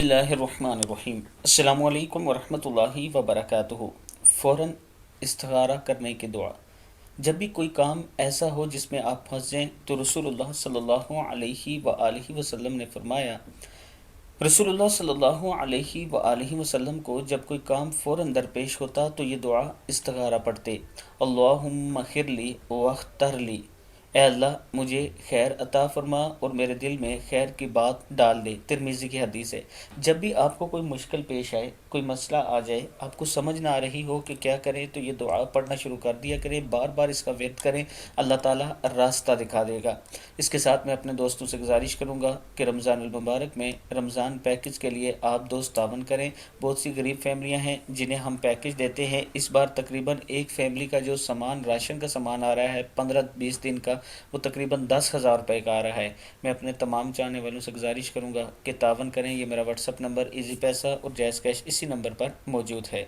اللہ الرحمن الرحیم۔ السلام علیکم ورحمۃ اللہ وبرکاتہ۔ فوراً استخارہ کرنے کی دعا۔ جب بھی کوئی کام ایسا ہو جس میں آپ پھنس جائیں تو رسول اللہ صلی اللہ علیہ وآلہ وسلم نے فرمایا، رسول اللہ صلی اللہ علیہ وآلہ وسلم کو جب کوئی کام فوراً درپیش ہوتا تو یہ دعا استخارہ پڑھتے: اللہم اغفر لی واختر لی، اے اللہ مجھے خیر عطا فرما اور میرے دل میں خیر کی بات ڈال دے۔ ترمذی کی حدیث ہے۔ جب بھی آپ کو کوئی مشکل پیش آئے، کوئی مسئلہ آ جائے، آپ کو سمجھ نہ آ رہی ہو کہ کیا کریں، تو یہ دعا پڑھنا شروع کر دیا کریں، بار بار اس کا ورد کریں، اللہ تعالیٰ راستہ دکھا دے گا۔ اس کے ساتھ میں اپنے دوستوں سے گزارش کروں گا کہ رمضان المبارک میں رمضان پیکج کے لیے آپ دوست تعاون کریں۔ بہت سی غریب فیملیاں ہیں جنہیں ہم پیکج دیتے ہیں۔ اس بار تقریباً ایک فیملی کا جو سامان، راشن کا سامان آ رہا ہے 15-20 دن کا، وہ تقریباً 10,000 روپے کا آ رہا ہے۔ میں اپنے تمام چاہنے والوں سے گزارش کروں گا کہ تعاون کریں۔ یہ میرا واٹس ایپ نمبر ایزی پیسہ اور جائز کیش اسی نمبر پر موجود ہے۔